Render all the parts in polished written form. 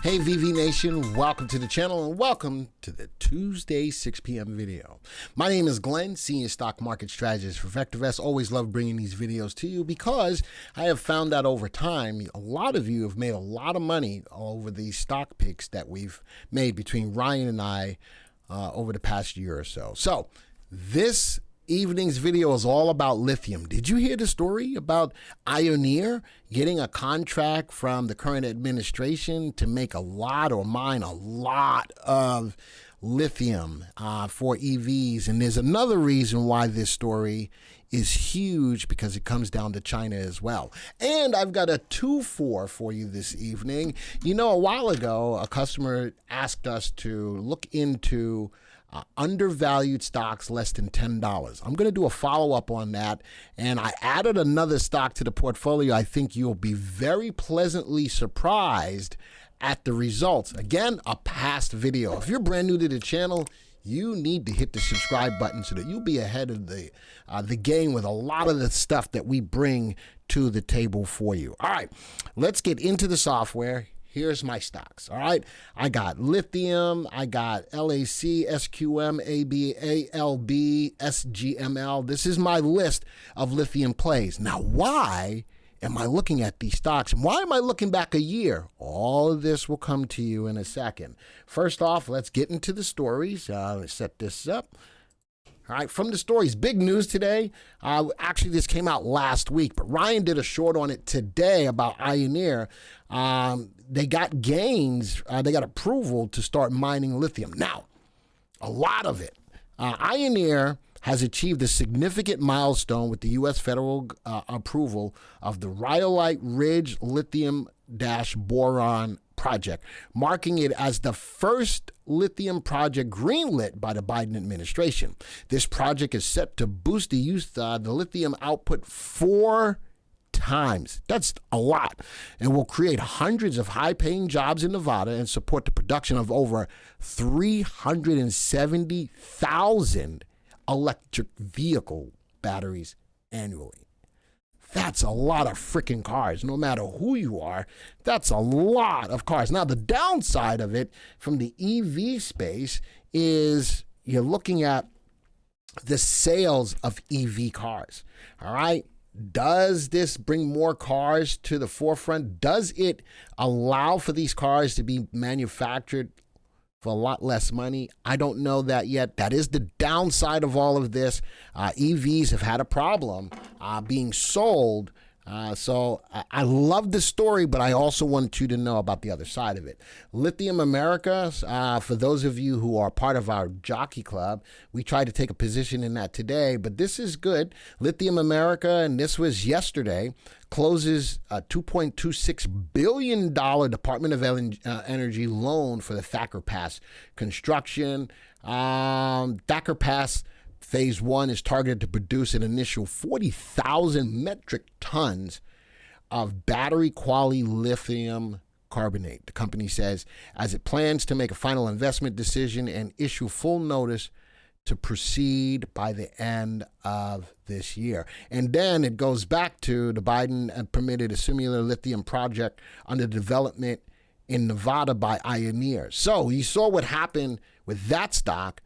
Hey VV Nation, welcome to the channel and welcome to the Tuesday 6 p.m. video. My name is Glenn, Senior Stock Market Strategist for VectorVest. Always love bringing these videos to you because I have found that over time, a lot of you have made a lot of money over these stock picks that we've made between Ryan and I over the past year or so. So this evening's video is all about lithium. Did you hear the story about Ioneer getting a contract from the current administration to make a lot or mine a lot of lithium for EVs? And there's another reason why this story is huge, because it comes down to China as well. And I've got a 2-for for you this evening. You know, a while ago, a customer asked us to look into undervalued stocks less than $10. I'm going to do a follow-up on that, and I added another stock to the portfolio. I think you'll be very pleasantly surprised at the results. Again, a past video. If you're brand new to the channel, you need to hit the subscribe button so that you'll be ahead of the game with a lot of the stuff that we bring to the table for you. All right, let's get into the software. Here's my stocks, all right? I got Lithium, I got LAC, SQM, AB, ALB, SGML. This is my list of lithium plays. Now, why am I looking at these stocks? And why am I looking back a year? All of this will come to you in a second. First off, let's get into the stories. Let's set this up. All right, from the stories, big news today. Actually, this came out last week, but Ryan did a short on it today about Ioneer. They got gains, they got approval to start mining lithium. Now, a lot of it. Ioneer has achieved a significant milestone with the U.S. federal approval of the Rhyolite Ridge Lithium-Boron project, marking it as the first lithium project greenlit by the Biden administration. This project is set to boost the lithium output 4 times. That's a lot, and will create hundreds of high-paying jobs in Nevada and support the production of over 370,000 electric vehicle batteries annually. That's a lot of freaking cars. No matter who you are, that's a lot of cars. Now, the downside of it from the EV space is you're looking at the sales of EV cars, all right? Does this bring more cars to the forefront? Does it allow for these cars to be manufactured for a lot less money? I don't know that yet. That is the downside of all of this. EVs have had a problem being sold. So I love the story, but I also want you to know about the other side of it. Lithium America, for those of you who are part of our jockey club, we tried to take a position in that today, but this is good. Lithium America, and this was yesterday, closes a $2.26 billion Department of Energy loan for the Thacker Pass construction. Thacker Pass Phase 1 is targeted to produce an initial 40,000 metric tons of battery-quality lithium carbonate, the company says, as it plans to make a final investment decision and issue full notice to proceed by the end of this year. And then it goes back to the Biden permitted a similar lithium project under development in Nevada by Ioneer. So you saw what happened with that stock.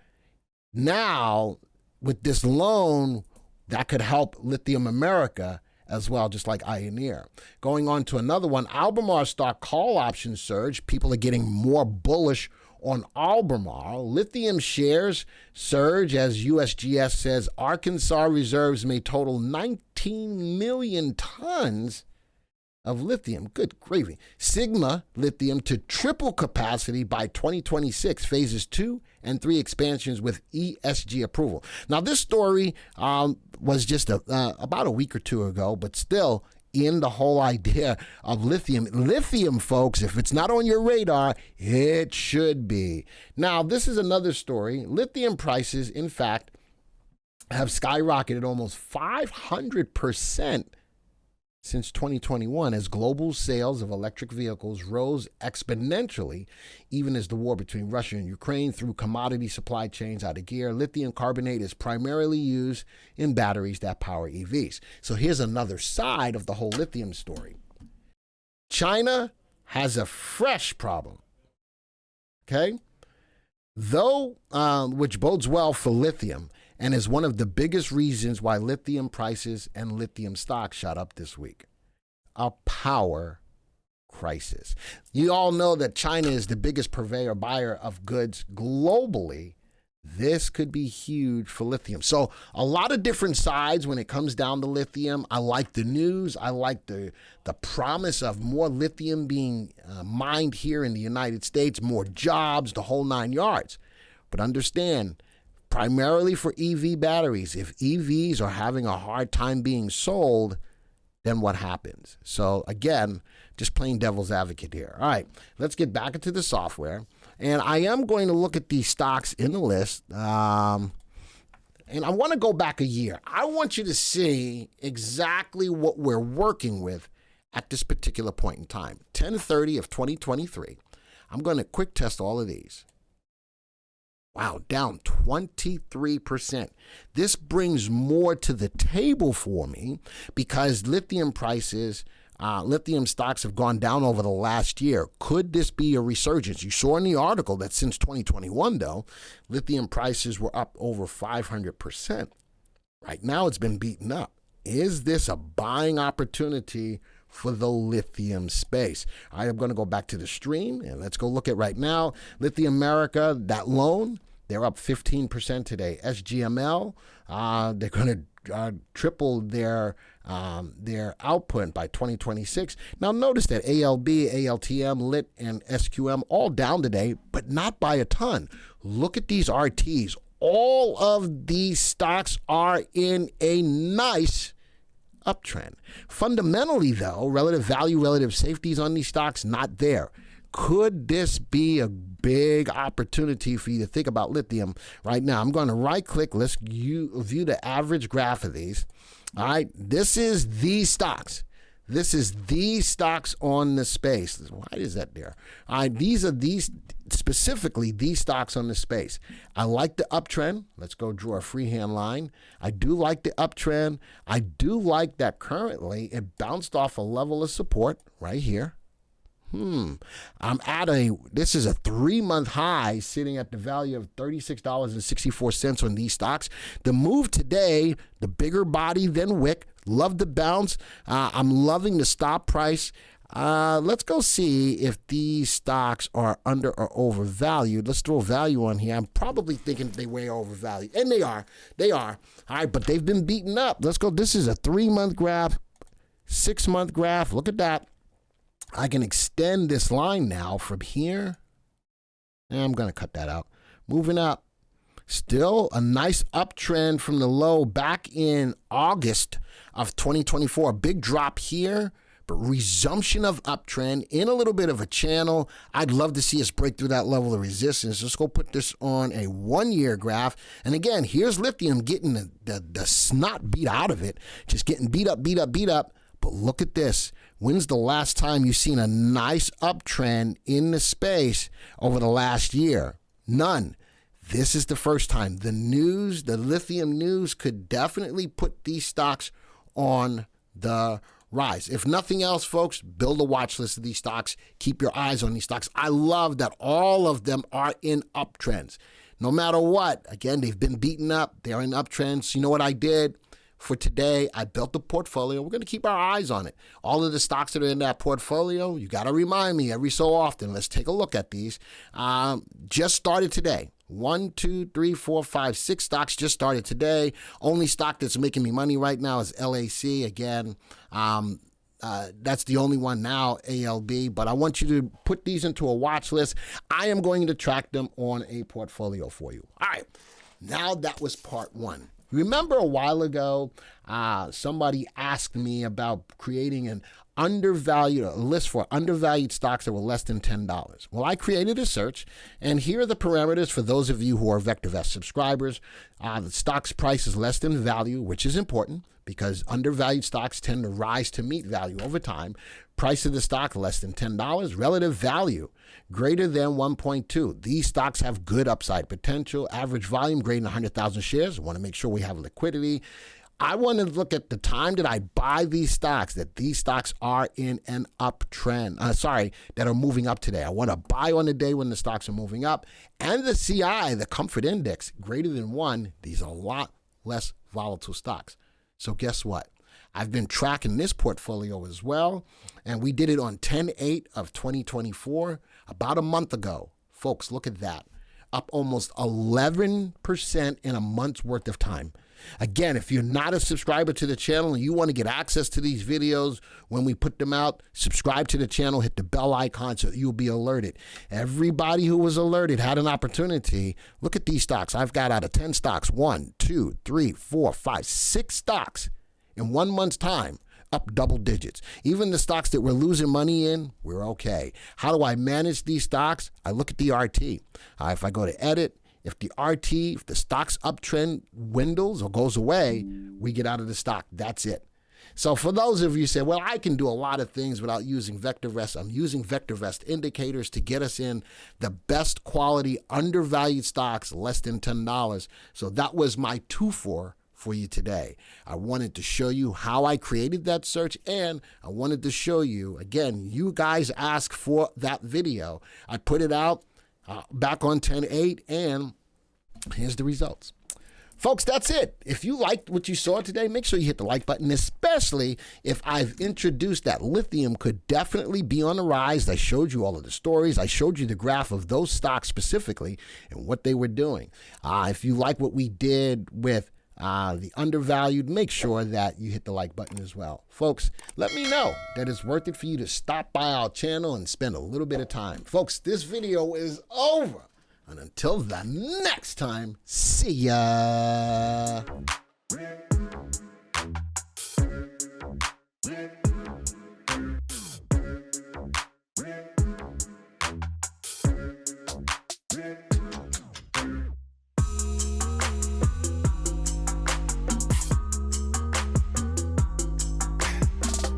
Now, with this loan, that could help Lithium America as well, just like Ioneer. Going on to another one, Albemarle stock call option surge. People are getting more bullish on Albemarle. Lithium shares surge as USGS says Arkansas reserves may total 19 million tons of lithium. Good gravy. Sigma Lithium to triple capacity by 2026, phases 2 and 3 expansions with ESG approval. Now, this story was just about a week or two ago, but still in the whole idea of lithium. Lithium, folks, if it's not on your radar, it should be. Now, this is another story. Lithium prices, in fact, have skyrocketed almost 500% since 2021 as global sales of electric vehicles rose exponentially, even as the war between Russia and Ukraine threw commodity supply chains out of gear. Lithium carbonate is primarily used in batteries that power EVs. So here's another side of the whole lithium story. China has a fresh problem. Okay? Though, which bodes well for lithium and is one of the biggest reasons why lithium prices and lithium stocks shot up this week. A power crisis. You all know that China is the biggest purveyor, buyer of goods globally. This could be huge for lithium. So a lot of different sides when it comes down to lithium. I like the news. I like the promise of more lithium being mined here in the United States, more jobs, the whole 9 yards. But understand, primarily for EV batteries, if EVs are having a hard time being sold, then what happens? So again, just playing devil's advocate here. All right, let's get back into the software. And I am going to look at these stocks in the list. And I want to go back a year. I want you to see exactly what we're working with at this particular point in time. 10/30 of 2023. I'm going to quick test all of these. Wow, down 23%. This brings more to the table for me because lithium prices, lithium stocks have gone down over the last year. Could this be a resurgence? You saw in the article that since 2021, though, lithium prices were up over 500%. Right now, it's been beaten up. Is this a buying opportunity for the lithium space? I am going to go back to the stream and let's go look at right now. Lithium America, that loan, they're up 15% today. SGML, they're going to triple their output by 2026. Now notice that ALB, ALTM, LIT, and SQM all down today, but not by a ton. Look at these RTs. All of these stocks are in a nice uptrend. Fundamentally, though, relative value, relative safeties on these stocks, not there. Could this be a big opportunity for you to think about lithium right now? I'm going to right click. Let's view the average graph of these. All right. This is these stocks. This is these stocks on the space. Why is that there? All right. These are specifically these stocks on the space. I like the uptrend. Let's go draw a freehand line. I do like the uptrend. I do like that currently it bounced off a level of support right here. I'm at this is a 3-month high sitting at the value of $36.64 on these stocks. The move today, the bigger body than wick. Love the bounce. I'm loving the stop price. Let's go see if these stocks are under or overvalued. Let's throw value on here. I'm probably thinking they way overvalued. And they are. They are. All right, but they've been beaten up. Let's go. This is a 3-month graph, 6-month graph. Look at that. I can extend this line now from here. And I'm going to cut that out. Moving up. Still a nice uptrend from the low back in August of 2024. A big drop here, but resumption of uptrend in a little bit of a channel. I'd love to see us break through that level of resistance. Let's go put this on a 1-year graph. And again, here's lithium getting the snot beat out of it. Just getting beat up, beat up, beat up. But look at this. When's the last time you've seen a nice uptrend in the space over the last year? None. This is the first time. The news, the lithium news could definitely put these stocks on the rise. If nothing else, folks, build a watch list of these stocks. Keep your eyes on these stocks. I love that all of them are in uptrends. No matter what, again, they've been beaten up. They're in uptrends. You know what I did? For today, I built a portfolio. We're going to keep our eyes on it. All of the stocks that are in that portfolio, you got to remind me every so often. Let's take a look at these. Just started today. 1, 2, 3, 4, 5, 6 stocks just started today. Only stock that's making me money right now is LAC. Again, that's the only one now, ALB. But I want you to put these into a watch list. I am going to track them on a portfolio for you. All right. Now that was part 1. Remember a while ago, somebody asked me about creating a list for undervalued stocks that were less than $10. Well, I created a search, and here are the parameters for those of you who are VectorVest subscribers. The stock's price is less than value, which is important because undervalued stocks tend to rise to meet value over time. Price of the stock less than $10. Relative value greater than 1.2. These stocks have good upside potential. Average volume greater than 100,000 shares. Want to make sure we have liquidity. I want to look at the time that I buy these stocks, that these stocks are in an uptrend. That are moving up today. I want to buy on the day when the stocks are moving up. And the CI, the comfort index, greater than 1, these are a lot less volatile stocks. So guess what? I've been tracking this portfolio as well, and we did it on 10/8 of 2024, about a month ago. Folks, look at that. Up almost 11% in a month's worth of time. Again, if you're not a subscriber to the channel and you want to get access to these videos when we put them out, subscribe to the channel, hit the bell icon so you'll be alerted. Everybody who was alerted had an opportunity. Look at these stocks. I've got out of 10 stocks, 1, 2, 3, 4, 5, 6 stocks in 1 month's time, up double digits. Even the stocks that we're losing money in, we're okay. How do I manage these stocks? I look at the RT. If I go to edit, if the stock's uptrend dwindles or goes away, we get out of the stock. That's it. So for those of you who say, well, I can do a lot of things without using VectorVest, I'm using VectorVest indicators to get us in the best quality undervalued stocks, less than $10. So that was my 2-for you today. I wanted to show you how I created that search, and I wanted to show you, again, you guys asked for that video. I put it out back on 10/8, and here's the results. Folks, that's it. If you liked what you saw today, make sure you hit the like button, especially if I've introduced that lithium could definitely be on the rise. I showed you all of the stories. I showed you the graph of those stocks specifically and what they were doing. If you like what we did with the undervalued, make sure that you hit the like button as well. Folks, let me know that it's worth it for you to stop by our channel and spend a little bit of time. Folks, this video is over. And until the next time, see ya.